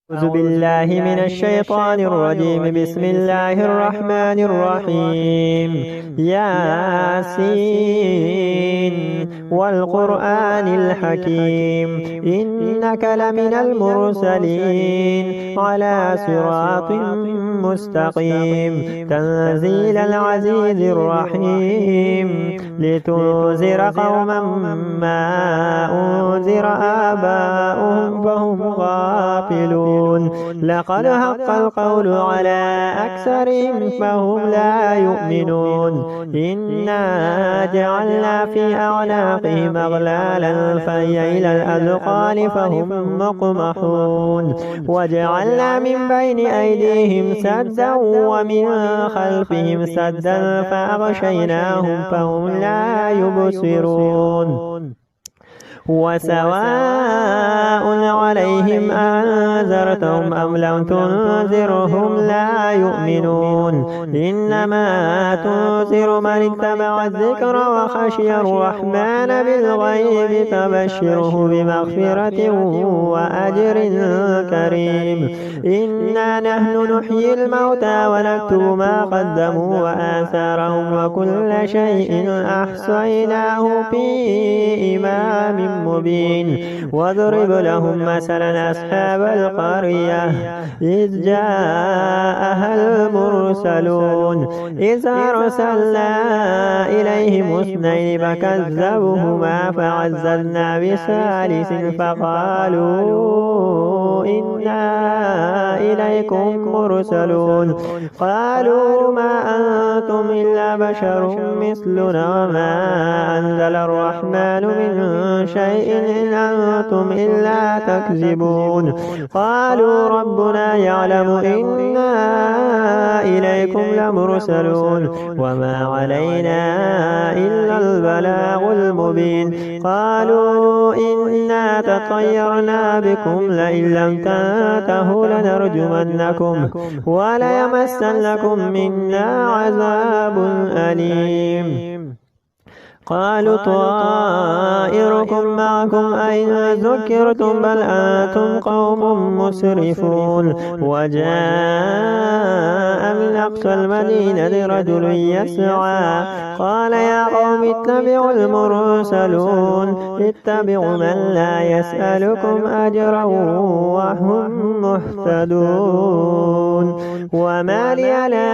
أعوذ بالله من الشيطان الرجيم. بسم الله الرحمن الرحيم. ياسين والقرآن الحكيم إنك لمن المرسلين على صراط مستقيم تنزيل العزيز الرحيم لتنذر قوما ما أنذر آباؤهم فهم غافلون. لقد حق القول على أكثرهم فهم لا يؤمنون. إنا جعلنا في أعناقهم أغلالا فهي إلى الأذقان فهم مقمحون. وجعلنا من بين أيديهم سدا ومن خلفهم سدا فأغشيناهم فهم لا يبصرون. وسواء عليهم أنذرتهم أم لم تنذرهم لا يؤمنون. إنما تنذر من اتبع الذكر وخشي الرحمن بالغيب فبشره بمغفرة وأجر كريم. إنا نحن نحيي الموتى ونكتب ما قدموا وآثارهم وكل شيء أحصيناه في إمام مبين. واضرب لهم مثلا أصحاب القرية إذ جاءها المرسلون إذ أرسلنا إليهم اثنين فكذبوهما فعززنا بثالث فقالوا إنا إليكم مرسلون. قالوا ما أنتم إلا بشر مثلنا وما أنزل الرحمن من شيء إن أنتم إلا تكذبون. قالوا ربنا يعلم إنا إليكم لمرسلون وما علينا إلا البلاغ المبين. قالوا إنا تطيرنا بكم لئن لم تنتهوا لنرجمنكم وليمسنكم منا عذاب أليم. قالوا طائركم معكم أئن ذكرتم بل أنتم قوم مسرفون. وجاء من أقصى المدينة رجل يسعى قال يا قوم اتبعوا المرسلون اتبعوا من لا يسألكم أجرا وهم مهتدون. وما لي لا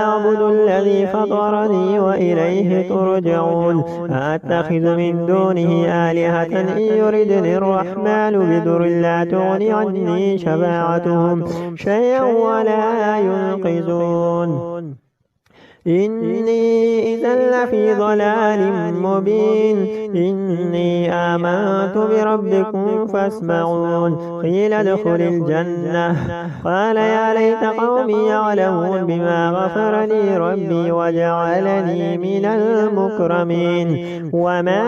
أعبد الذي فطرني وإليه ترجعون. أتخذ من دونه آلهة إن يردني الرحمن بضر لا تغني عني شفاعتهم شيئا ولا ينقذون. إني إذا لفي ضلال مبين. إني آمنت بربكم فاسمعون. قيل ادخل الجنة قال يا ليت قومي يعلمون بما غفر لي ربي وجعلني من المكرمين. وما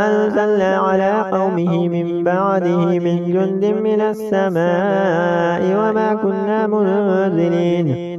أنزلنا على قومه من بعده من جند من السماء وما كنا منزلين.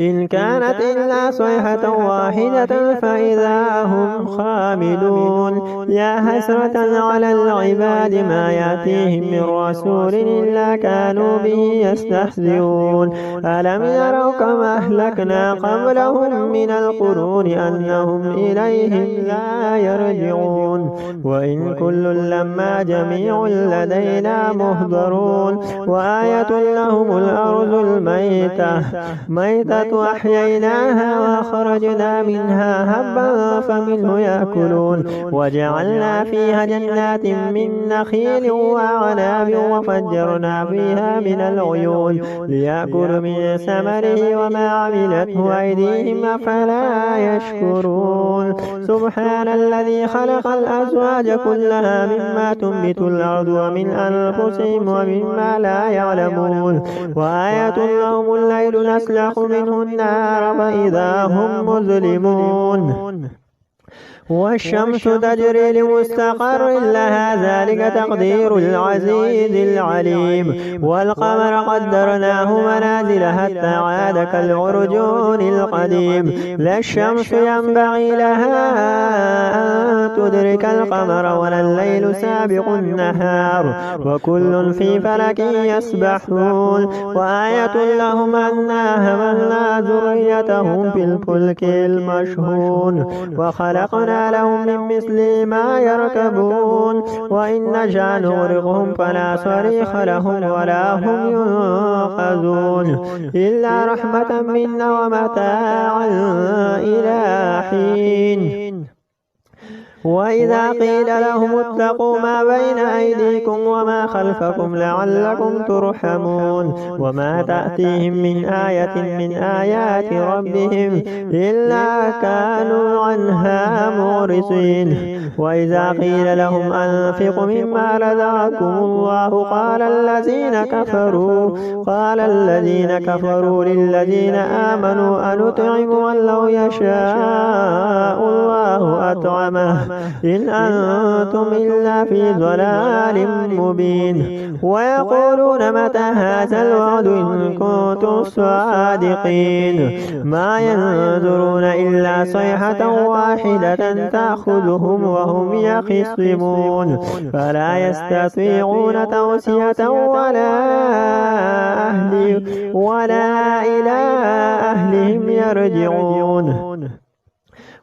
إن كانت إلا صيحة واحدة فإذا هم خامدون. يا حسرة على العباد ما يأتيهم من رسول إلا كانوا به يستهزئون. ألم يروا كما أهلكنا قبلهم من القرون أنهم إليهم لا يرجعون. وإن كل لما جميع لدينا مهضرون. وآية لهم الأرض الميتة وأحييناها وأخرجنا منها هبا فمنه يأكلون. وجعلنا فيها جنات من نخيل وأعناب وفجرنا فيها من العيون ليأكلوا من ثمره وما عملته أيديهم أفلا يشكرون. سبحان الذي خلق الأزواج كلها مما تنبت الأرض ومن أنفسهم ومما لا يعلمون. وآية لهم الليل نسلخ منه النار فإذا هم مظلمون. والشمس تجري لمستقر لها ذلك تقدير العزيز العليم. والقمر قدرناه منازل حتى عاد كالعرجون القديم. لا الشمس ينبغي لها أن تدرك القمر ولا الليل سابق النهار وكل في فلك يسبحون. وآية لهم أنا حملنا ذريتهم في الفلك المشحون وخلقنا لهم من مثل ما يركبون وإن نشأ نغرقهم فلا صريخ لهم ولا هم ينقذون إلا رحمة منا ومتاعا إلى حين. وإذا قيل لهم اتقوا ما بين أيديكم وما خلفكم لعلكم ترحمون وما تأتيهم من آية من آيات ربهم إلا كانوا عنها معرضين. وإذا قيل لهم أنفقوا مما رزقكم الله قال الذين كفروا للذين آمنوا أنطعم من لو يشاء الله أطعمه إن أنتم إلا في ضلال مبين. ويقولون متى هذا الوعد إن كنتم صادقين ما ينظرون إلا صيحة واحدة تأخذهم وهم يخصمون فلا يستطيعون توصية ولا إلى أهلهم يرجعون.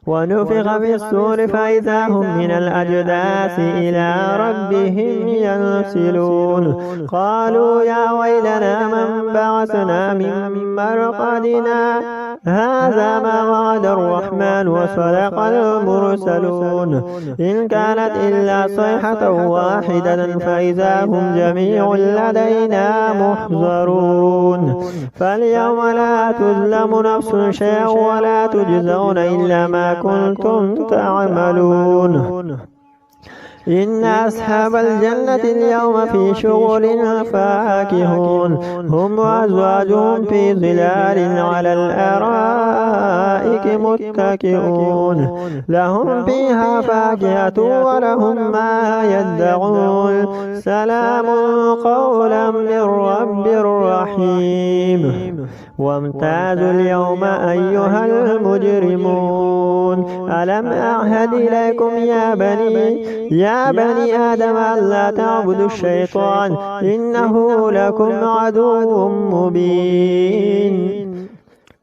ونفخ في الصور فإذا هم من الأجداث إلى ربهم ينسلون. قالوا يا ويلنا من بعثنا من مرقدنا هذا ما وعد الرحمن وصدق المرسلون إن كانت إلا صيحة واحدة فإذا هم جميع لدينا محضرون. فاليوم لا تظلم نفس شيئا ولا تجزون إلا ما كنتم تعملون. إن أصحاب الجنة اليوم في شغل فاكهون هم وأزواجهم في ظلال على الأرائك متكئون لهم فيها فاكهة ولهم ما يدعون سلام قولا من رب رحيم. وامتازوا اليوم أيها المجرمون ألم أعهد إليكم يا بني آدم ألا تعبدوا الشيطان إنه لكم عدو مبين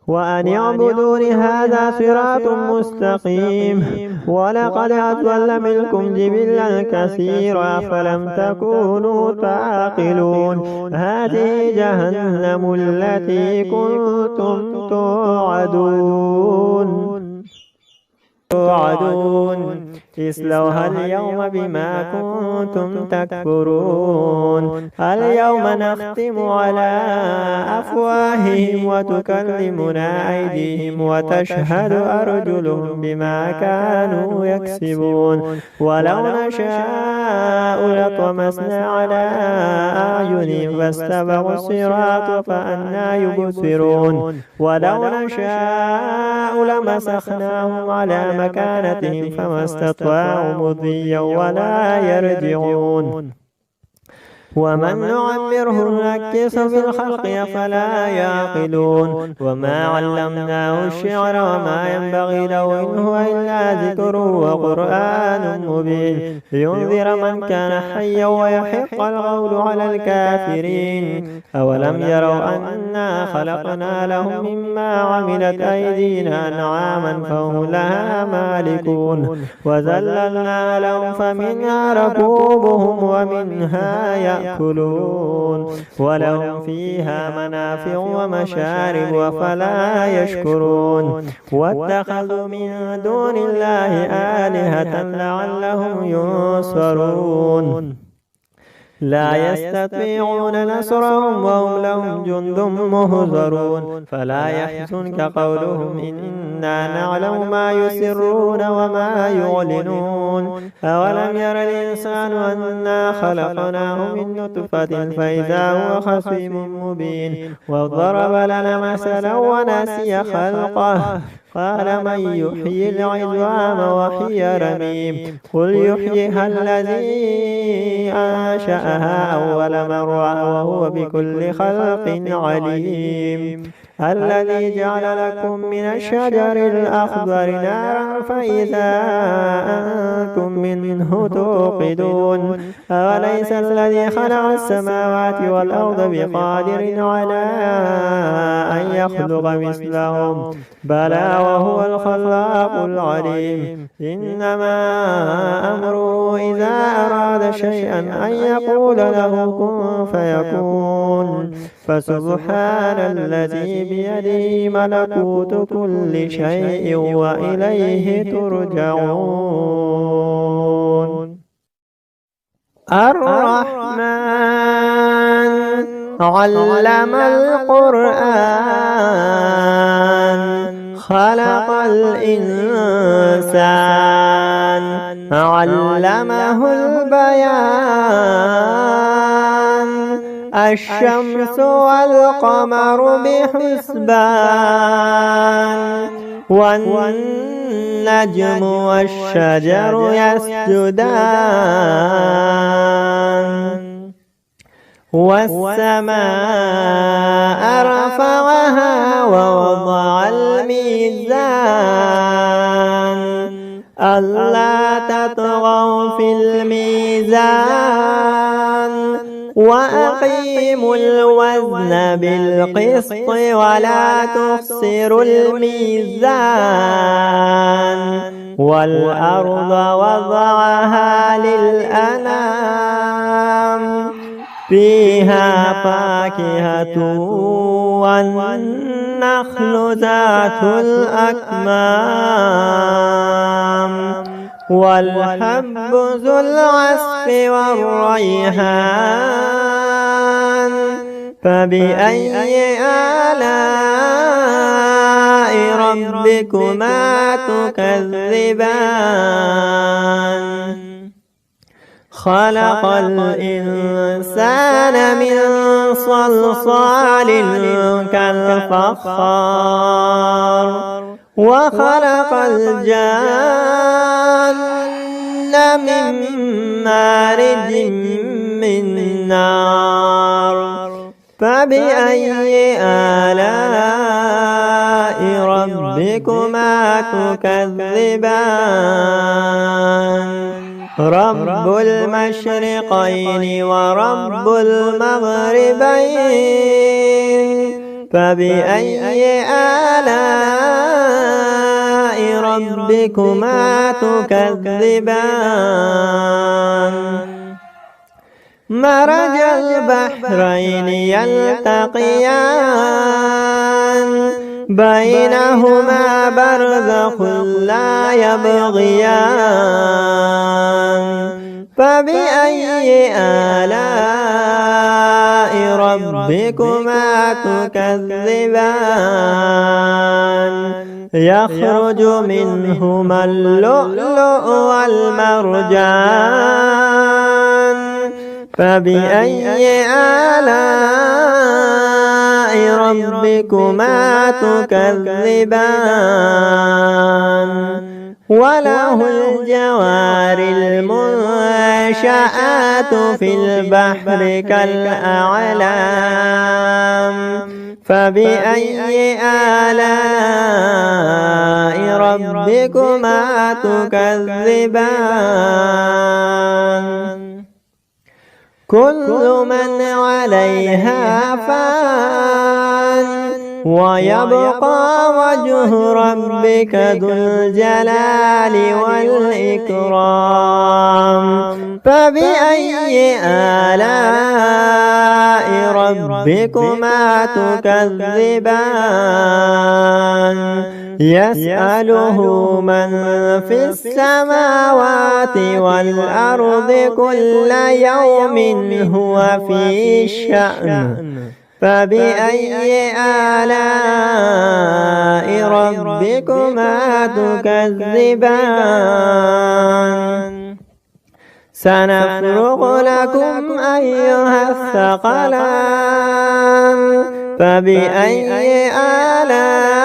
وأن اعبدون هذا صراط مستقيم. ولقد أضل منكم جبلا كثيرا فلم تكونوا تعقلون هذه جهنم التي كنتم توعدون اصلوها اليوم بما كنتم تكفرون. اليوم نختم على أفواههم وتكلمنا أيديهم وتشهد أرجلهم بما كانوا يكسبون. ولو نشاء لطمسنا على أعينهم فاستبقوا الصراط فأنى يبصرون. ولو نشاء لمسخناهم على مكانتهم فما استطاعوا مضيا ولا يرجعون. ومن نعمره نكس في الخلق أفلا يعقلون. وما علمناه الشعر وما ينبغي له إن هو إلا ذكر وقرآن مبين لينذر من كان حيا ويحق القول على الكافرين. أولم يروا أنا خلقنا لهم مما عملت أيدينا أنعاما فهم لها مالكون وذللنا لهم فمنها ركوبهم ومنها يأكلون ولهم فيها منافع ومشارب أفلا يشكرون. واتخذوا من دون الله آلهة لعلهم ينصرون لا يستطيعون نصرهم وهم لهم جند مهزرون. فلا يحزنك قولهم إن إنا نعلم ما يسرون وما يعلنون أولم ير الإنسان أنا خلقناه من نطفة فإذا هو خصيم مبين وضرب لنا مثلا ونسي خلقه قال من يحيي العظام وهي رميم قل يحييها الذي أنشأها أول مرة وهو بكل خلق عليم الذي جعل لكم من الشجر الأخضر نارا فإذا أنتم منه توقدون أوليس الذي خلق السماوات والأرض بقادر على أن يخلق مثلهم بلى وهو الخلاق العليم إنما أمره إذا أراد شيئا أن يقول له كن فيكون فسبحان الذي بيده ملكوت كل شيء وإليه ترجعون الرحمن علم القرآن خلق الإنسان علمه البيان الشمس والقمر بحسبان والنجم والشجر يسجدان والسماء رفعها ووضع الميزان ألا تطغوا في الميزان وأقيموا الوزن بالقسط ولا تخسروا الميزان والأرض وضعها للأنام فيها فاكهة والنخل ذات الأكمام والحب ذو العصف والريحان فبأي آلاء ربكما تكذبان خلق الإنسان من صلصال كالفخار وخلق الجان من مارج من نار فبأي آلاء ربكما تكذبان رب المشرقين ورب المغربين فبأي آلاء ربكما تكذبان مرج البحرين يلتقيان بينهما برزخ لا يبغيان فبأي آلاء ربكما تكذبان يخرج منهما اللؤلؤ والمرجان فبأي آلاء ربكما تكذبان وله الجوار المنشآت في البحر كالأعلام فبأي آلاء ربكما تكذبان كل من عليها فان ويبقى وجه ربك ذو الجلال والإكرام فبأي آلاء ربكما تكذبان يسأله من في السماوات والأرض كل يوم هو في شأن فبأي آلاء ربكما تكذبان سنفرغ لكم أيها الثقلان فبأي آلاء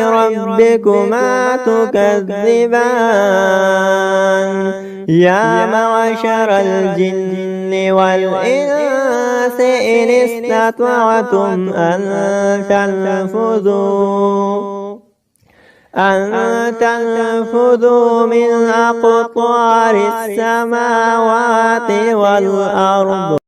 ربكما تكذبان يا معشر الجن والإنس إن استطعتم أن تنفذوا من أقطار السماوات والأرض